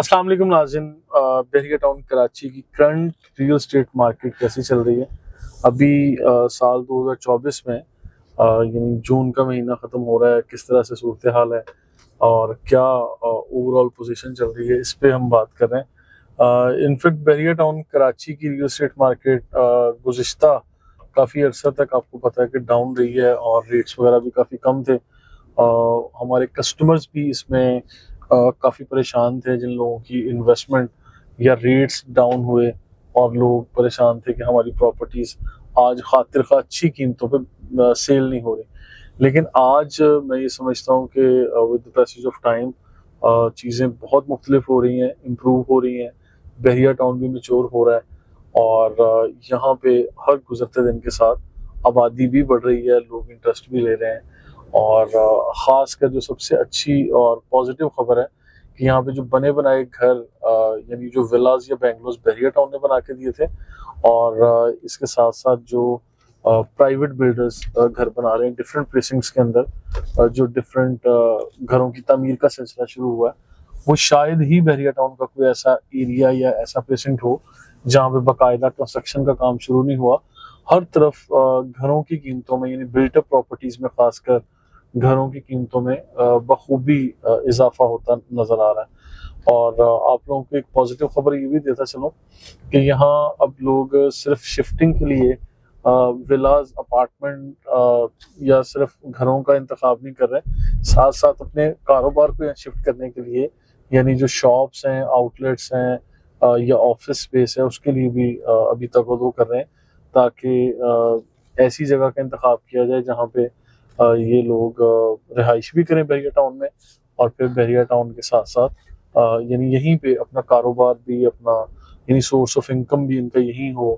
अस्सलाम वालेकुम नाज़रीन। बहरिया टाउन कराची की करंट रियल एस्टेट मार्केट कैसी चल रही है अभी साल 2024 में, यानी जून का महीना ख़त्म हो रहा है, किस तरह से सूरत हाल है और क्या ओवरऑल पोजीशन चल रही है, इस पे हम बात कर रहे हैं। इनफैक्ट बहरिया टाउन कराची की रियल एस्टेट मार्केट गुज़िश्ता काफ़ी अर्सा तक आपको पता है कि डाउन रही है और रेट्स वगैरह भी काफ़ी कम थे। हमारे कस्टमर्स भी इसमें काफ़ी परेशान थे, जिन लोगों की इन्वेस्टमेंट या रेट्स डाउन हुए और लोग परेशान थे कि हमारी प्रॉपर्टीज़ आज खातिर खा अच्छी कीमतों पे सेल नहीं हो रही। लेकिन आज मैं ये समझता हूँ कि with the passage of time चीज़ें बहुत मुख्तलिफ हो रही हैं, इम्प्रूव हो रही हैं, बहरिया टाउन भी मैच्योर हो रहा है और यहाँ पे हर गुजरते दिन के साथ आबादी भी बढ़ रही है, लोग इंटरेस्ट भी ले रहे हैं। और ख़ास कर जो सबसे अच्छी और पॉजिटिव खबर है कि यहाँ पे जो बने बनाए घर, यानी जो विलाज या बेंगलोज बहरिया टाउन ने बना के दिए थे और इसके साथ साथ जो प्राइवेट बिल्डर्स घर बना रहे हैं डिफरेंट प्रेसिंग्स के अंदर, जो डिफरेंट घरों की तामीर का सिलसिला शुरू हुआ है, वो शायद ही बहरिया टाउन का कोई ऐसा एरिया या ऐसा प्रेसिंग हो जहाँ पे बाकायदा कंस्ट्रक्शन का काम शुरू नहीं हुआ। हर तरफ घरों की कीमतों में, यानी बिल्टअप प्रॉपर्टीज में खासकर घरों की कीमतों में बखूबी इजाफा होता नजर आ रहा है। और आप लोगों को एक पॉजिटिव खबर ये भी देता चलो कि यहाँ अब लोग सिर्फ शिफ्टिंग के लिए विलाज, अपार्टमेंट या सिर्फ घरों का इंतखाब नहीं कर रहे, साथ साथ अपने कारोबार को यहाँ शिफ्ट करने के लिए, यानी जो शॉप्स हैं, आउटलेट्स हैं या ऑफिस स्पेस है, उसके लिए भी अभी तवज्जो कर रहे हैं ताकि ऐसी जगह का इंतखाब किया जाए जहाँ पे ये लोग रिहाइश भी करें बहरिया टाउन में और फिर बहरिया टाउन के साथ साथ यानी यहीं पे अपना कारोबार भी, अपना यानी सोर्स ऑफ इनकम भी इनका यहीं हो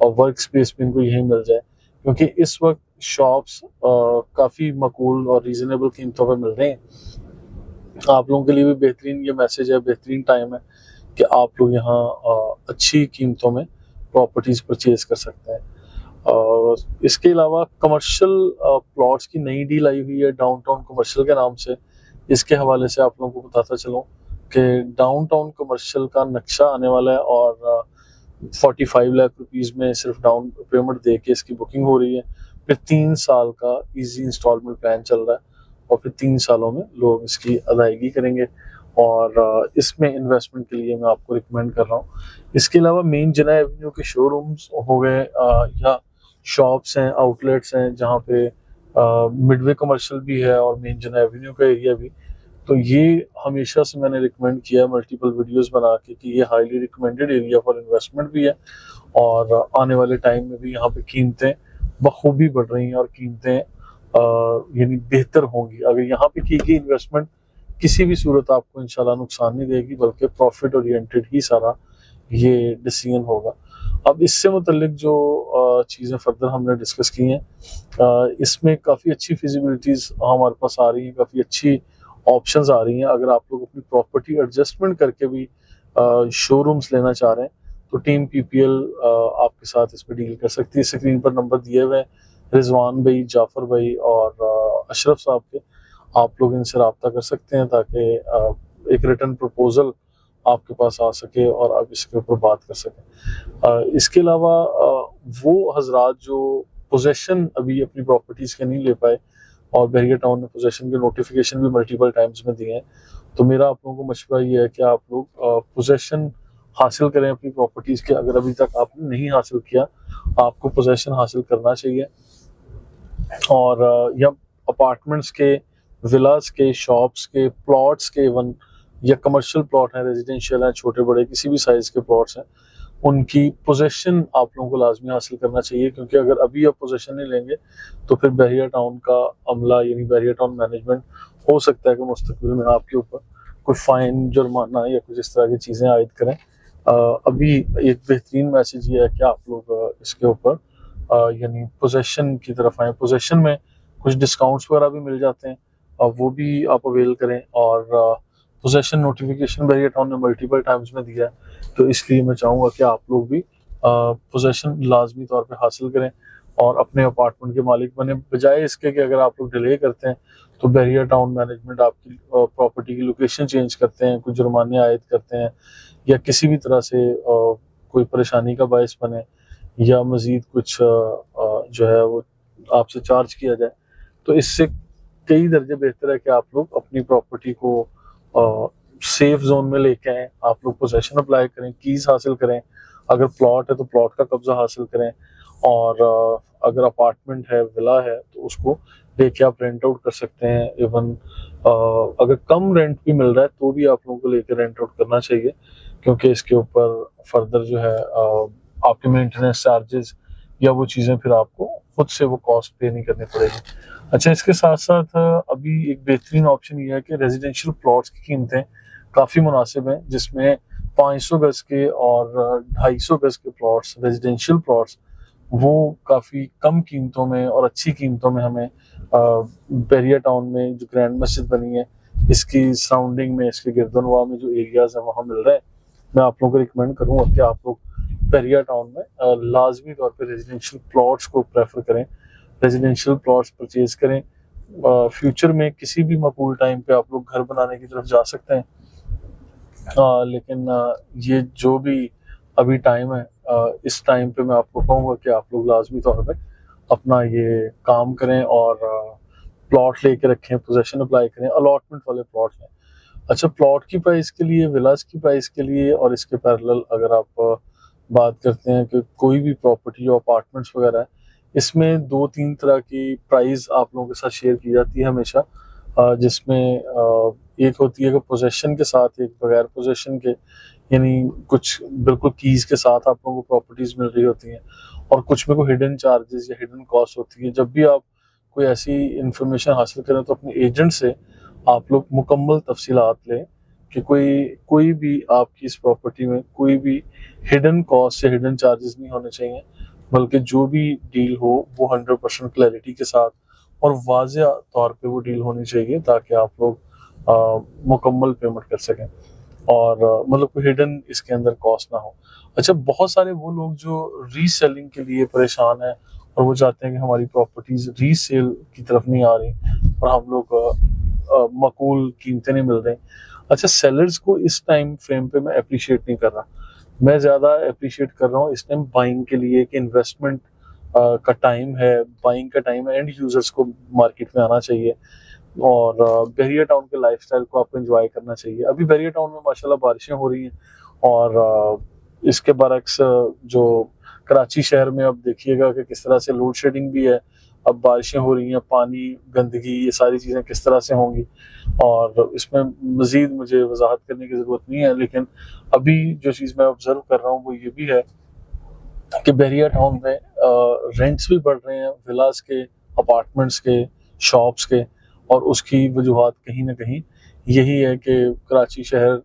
और वर्क स्पेस भी इनको यहीं मिल जाए, क्योंकि इस वक्त शॉप्स काफ़ी मकबूल और रीजनेबल कीमतों पर मिल रहे हैं। आप लोगों के लिए भी बेहतरीन ये मैसेज है, बेहतरीन टाइम है कि आप लोग यहाँ अच्छी कीमतों में प्रॉपर्टीज़ परचेज कर सकते हैं। इसके अलावा कमर्शियल प्लॉट्स की नई डील आई हुई है डाउनटाउन कमर्शियल के नाम से। इसके हवाले से आप लोगों को बताता चलूँ कि डाउनटाउन कमर्शियल का नक्शा आने वाला है और 45 लाख रुपीस में सिर्फ डाउन पेमेंट दे के इसकी बुकिंग हो रही है। फिर 3 साल का इजी इंस्टॉलमेंट प्लान चल रहा है और फिर 3 सालों में लोग इसकी अदायगी करेंगे और इसमें इन्वेस्टमेंट के लिए मैं आपको रिकमेंड कर रहा हूँ। इसके अलावा मेन जना एवेन्यू के शोरूम्स हो गए या शॉप्स हैं, आउटलेट्स हैं, जहाँ पे मिडवे कमर्शियल भी है और मेन जना एवेन्यू का एरिया भी, तो ये हमेशा से मैंने रिकमेंड किया है मल्टीपल वीडियोस बना के कि ये highly recommended area for investment भी है और आने वाले टाइम में भी यहाँ पे कीमतें बखूबी बढ़ रही हैं और कीमतें यानी बेहतर होंगी। अगर यहाँ पे की गई इन्वेस्टमेंट किसी भी सूरत आपको इंशाल्लाह नुकसान नहीं देगी, बल्कि प्रॉफिट ओरिएंटेड ही सारा ये डिसीजन होगा। अब इससे मुतल्लिक जो चीज़ें फर्दर हमने डिस्कस की हैं, इसमें काफ़ी अच्छी फिजिबिलिटीज़ हमारे पास आ रही हैं, काफ़ी अच्छी ऑप्शंस आ रही हैं। अगर आप लोग अपनी प्रॉपर्टी एडजस्टमेंट करके भी शोरूम्स लेना चाह रहे हैं तो टीम पीपीएल आपके साथ इस पर डील कर सकती है। स्क्रीन पर नंबर दिए हुए हैं, रिजवान भाई, जाफर भाई और अशरफ साहब के, आप लोग इनसे रब्ता कर सकते हैं ताकि एक रिटर्न प्रपोजल आपके पास आ सके और आप इसके ऊपर बात कर सकें। इसके अलावा वो हजरात जो पोजेशन अभी अपनी प्रॉपर्टीज के नहीं ले पाए और बहरिया टाउन ने पोजेशन के नोटिफिकेशन भी मल्टीपल टाइम्स में दिए हैं, तो मेरा आप लोगों को मशवरा ये है कि आप लोग पोजेशन हासिल करें अपनी प्रॉपर्टीज के। अगर अभी तक आपने नहीं हासिल किया, आपको पोजेशन हासिल करना चाहिए और या अपार्टमेंट्स के, विलास के, शॉप्स के, प्लॉट्स के, इवन या कमर्शियल प्लॉट हैं, रेजिडेंशियल हैं, छोटे बड़े किसी भी साइज के प्लॉट्स हैं, उनकी पोजेशन आप लोगों को लाजमी हासिल करना चाहिए, क्योंकि अगर अभी आप पोजेशन नहीं लेंगे तो फिर बहरिया टाउन का अमला यानी बहरिया टाउन मैनेजमेंट हो सकता है कि मुस्तकबिल में आपके ऊपर कोई फाइन, जुर्माना या कुछ इस तरह की चीज़ें आयद करें। अभी एक बेहतरीन मैसेज ये है कि आप लोग इसके ऊपर यानी पोजेशन की तरफ आए। पोजेशन में कुछ डिस्काउंट्स वगैरह भी मिल जाते हैं, वो भी आप अवेल करें और पोजेशन नोटिफिकेशन बहरिया टाउन ने मल्टीपल टाइम्स में दिया है, तो इसलिए मैं चाहूँगा कि आप लोग भी पोजेशन लाजमी तौर पे हासिल करें। और अपने अपार्टमेंट के मालिक बने, बजाय इसके कि अगर आप लोग डिले करते हैं तो बहरिया टाउन मैनेजमेंट आपकी प्रॉपर्टी की लोकेशन चेंज करते हैं, कुछ जुर्माने आयद करते हैं, या किसी भी तरह से कोई परेशानी का बायस बने, या मजीद कुछ जो है वो आपसे चार्ज किया जाए। तो इससे कई दर्जे बेहतर है कि आप लोग अपनी प्रॉपर्टी को सेफ जोन में लेके आए, आप लोग पोजेशन अप्लाई करें, कीज हासिल करें, अगर प्लॉट है तो प्लॉट का कब्जा हासिल करें, और अगर अपार्टमेंट है, विला है, तो उसको लेके आप रेंट आउट कर सकते हैं। इवन अगर कम रेंट भी मिल रहा है तो भी आप लोगों को लेकर रेंट आउट करना चाहिए, क्योंकि इसके ऊपर फर्दर जो है आपके मेंटेनेंस चार्जेस या वो चीज़ें फिर आपको खुद से वो कॉस्ट पे नहीं करनी पड़ेगी। अच्छा, इसके साथ साथ अभी एक बेहतरीन ऑप्शन ये है कि रेजिडेंशियल प्लॉट्स की कीमतें काफ़ी मुनासिब हैं, जिसमें 500 गज के और 250 गज के प्लॉट्स, रेजिडेंशियल प्लॉट्स, वो काफ़ी कम कीमतों में और अच्छी कीमतों में हमें बहरिया टाउन में जो ग्रैंड मस्जिद बनी है इसकी सराउंडिंग में, इसके गिरदनवा में जो एरियाज है वहाँ मिल रहे हैं। मैं आप लोगों को रिकमेंड करूँगा कि आप लोग बहरिया टाउन में लाजमी तौर पे रेजिडेंशियल प्लॉट्स को प्रेफर करें, रेजिडेंशियल प्लॉट्स परचेज करें। फ्यूचर में किसी भी मकबूल टाइम पे आप लोग घर बनाने की तरफ जा सकते हैं, लेकिन ये जो भी अभी टाइम है, इस टाइम पे मैं आपको कहूँगा कि आप लोग लाजमी तौर पे अपना ये काम करें और प्लॉट लेके रखें, पोजेशन अप्लाई करें, अलॉटमेंट वाले प्लॉट लें। अच्छा, प्लॉट की प्राइस के लिए, विलास की प्राइस के लिए और इसके पैरेलल अगर आप बात करते हैं कि कोई भी प्रॉपर्टी जो अपार्टमेंट्स वगैरह है, इसमें 2-3 तरह की प्राइस आप लोगों के साथ शेयर की जाती है हमेशा, जिसमें एक होती है कि पोजेशन के साथ, एक बगैर पोजेशन के, यानी कुछ बिल्कुल कीज के साथ आप लोगों को प्रॉपर्टीज मिल रही होती हैं, और कुछ में कोई हिडन चार्जेस या हिडन कॉस्ट होती है। जब भी आप कोई ऐसी इंफॉर्मेशन हासिल करें तो अपने एजेंट से आप लोग मुकम्मल तफसीलात लें कि कोई भी आपकी इस प्रॉपर्टी में कोई भी हिडन कॉस्ट या हिडन चार्जेस नहीं होने चाहिए, बल्कि जो भी डील हो वो 100% क्लैरिटी के साथ और वाज़ेह तौर पे वो डील होनी चाहिए, ताकि आप लोग मुकम्मल पेमेंट कर सकें और मतलब कोई हिडन इसके अंदर कॉस्ट ना हो। अच्छा, बहुत सारे वो लोग जो रीसेलिंग के लिए परेशान हैं और वो चाहते हैं कि हमारी प्रॉपर्टीज रीसेल की तरफ नहीं आ रही और हम लोग मकूल कीमतें नहीं मिल रही। अच्छा, सेलर्स को इस टाइम फ्रेम पे मैं अप्रिशिएट नहीं कर रहा, मैं ज़्यादा अप्रिशिएट कर रहा हूँ इस टाइम बाइंग के लिए कि इन्वेस्टमेंट का टाइम है, बाइंग का टाइम है, एंड यूजर्स को मार्केट में आना चाहिए और बहरिया टाउन के लाइफस्टाइल को आपको एंजॉय करना चाहिए। अभी बहरिया टाउन में माशाल्लाह बारिशें हो रही हैं और इसके बरक्स जो कराची शहर में अब देखिएगा कि किस तरह से लोड शेडिंग भी है, अब बारिशें हो रही हैं, पानी, गंदगी, ये सारी चीज़ें किस तरह से होंगी, और इसमें मज़ीद मुझे वजाहत करने की ज़रूरत नहीं है। लेकिन अभी जो चीज़ मैं ऑब्जर्व कर रहा हूँ वो ये भी है कि बहरिया टाउन में रेंट्स भी बढ़ रहे हैं, विलास के, अपार्टमेंट्स के, शॉप्स के, और उसकी वजूहत कहीं ना कहीं यही है कि कराची शहर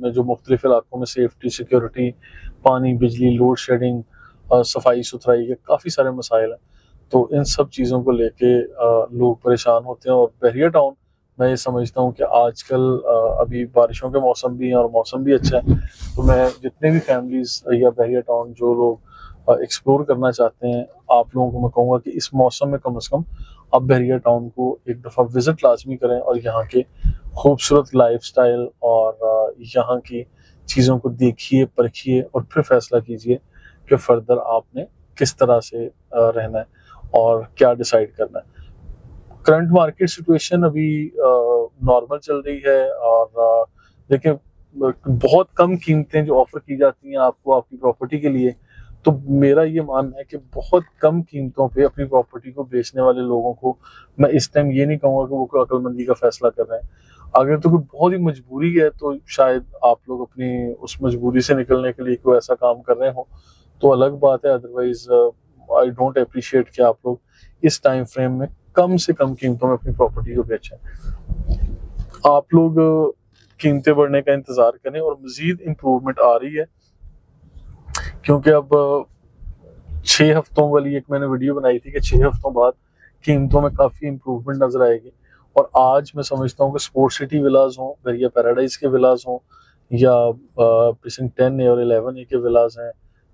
में जो मुख्तलिफ इलाकों में सेफ्टी, सिक्योरिटी, पानी, बिजली, लोड शेडिंग, सफाई सुथराई के काफ़ी सारे मसाइल हैं। तो इन सब चीज़ों को लेके लोग परेशान होते हैं, और बहरिया टाउन मैं ये समझता हूँ कि आजकल अभी बारिशों के मौसम भी हैं और मौसम भी अच्छा है, तो मैं जितने भी फैमिलीज या बहरिया टाउन जो लोग एक्सप्लोर करना चाहते हैं, आप लोगों को मैं कहूँगा कि इस मौसम में कम से कम आप बहरिया टाउन को एक दफ़ा विज़िट लाजमी करें और यहाँ के खूबसूरत लाइफस्टाइल और यहाँ की चीज़ों को देखिए, परखिए और फिर फैसला कीजिए कि फर्दर आपने किस तरह से रहना है और क्या डिसाइड करना है। करंट मार्केट सिचुएशन अभी नॉर्मल चल रही है और देखिए बहुत कम कीमतें जो ऑफर की जाती हैं आपको आपकी प्रॉपर्टी के लिए, तो मेरा ये मानना है कि बहुत कम कीमतों पे अपनी प्रॉपर्टी को बेचने वाले लोगों को मैं इस टाइम ये नहीं कहूँगा कि वो कोई अक्लमंदी का फैसला कर रहे हैं। अगर तो कोई बहुत ही मजबूरी है तो शायद आप लोग अपनी उस मजबूरी से निकलने के लिए कोई ऐसा काम कर रहे हो तो अलग बात है, अदरवाइज आई डोंट अप्रिशिएट कि आप लोग इस टाइम फ्रेम में कम से कम कीमतों में अपनी प्रॉपर्टी को बेचें। आप लोग कीमतें बढ़ने का इंतजार करें और मजीद इम्प्रूवमेंट आ रही है, क्योंकि अब 6 हफ्तों वाली एक मैंने वीडियो बनाई थी कि 6 हफ्तों बाद कीमतों में काफ़ी इम्प्रूवमेंट नजर आएगी। और आज मैं समझता हूँ कि स्पोर्ट सिटी विलाज हों, बहरिया पैराडाइज के विलाज हों, या प्रीसिंक्ट 10A और 11A के विलाज हैं,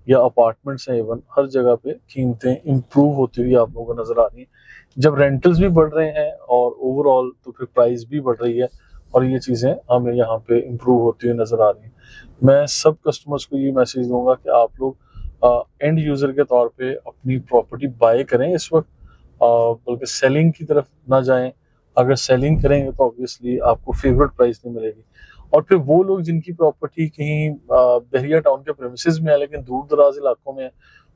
या अपार्टमेंट्स हैं, इवन हर जगह पे कीमतें इम्प्रूव होती हुई आप लोगों को नजर आ रही हैं। जब रेंटल्स भी बढ़ रहे हैं और ओवरऑल तो फिर प्राइस भी बढ़ रही है और ये चीज़ें हमें यहाँ पे इम्प्रूव होती हुई नजर आ रही हैं। मैं सब कस्टमर्स को ये मैसेज दूंगा कि आप लोग एंड यूजर के तौर पे अपनी प्रॉपर्टी बाय करें इस वक्त, बल्कि सेलिंग की तरफ ना जाएं। अगर सेलिंग करेंगे तो ऑब्वियसली आपको फेवरेट प्राइस नहीं मिलेगी। और फिर वो लोग जिनकी प्रॉपर्टी कहीं बहरिया टाउन के प्रेमिसेस में है लेकिन दूर दराज इलाकों में है,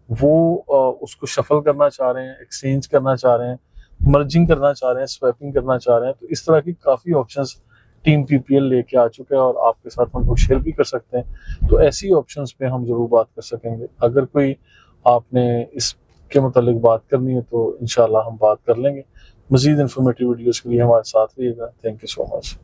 वो उसको शफल करना चाह रहे हैं, एक्सचेंज करना चाह रहे हैं, मर्जिंग करना चाह रहे हैं, स्वैपिंग करना चाह रहे हैं, तो इस तरह की काफ़ी ऑप्शंस टीम पीपीएल लेके आ चुका है और आपके साथ हम लोग शेयर भी कर सकते हैं। तो ऐसी ऑप्शंस पे हम जरूर बात कर सकेंगे। अगर कोई आपने इसके मुतालिक बात करनी है तो इंशाल्लाह हम बात कर लेंगे। मज़ीद इंफॉर्मेटिव वीडियोस के लिए हमारे साथ रहिएगा। Thank you so much.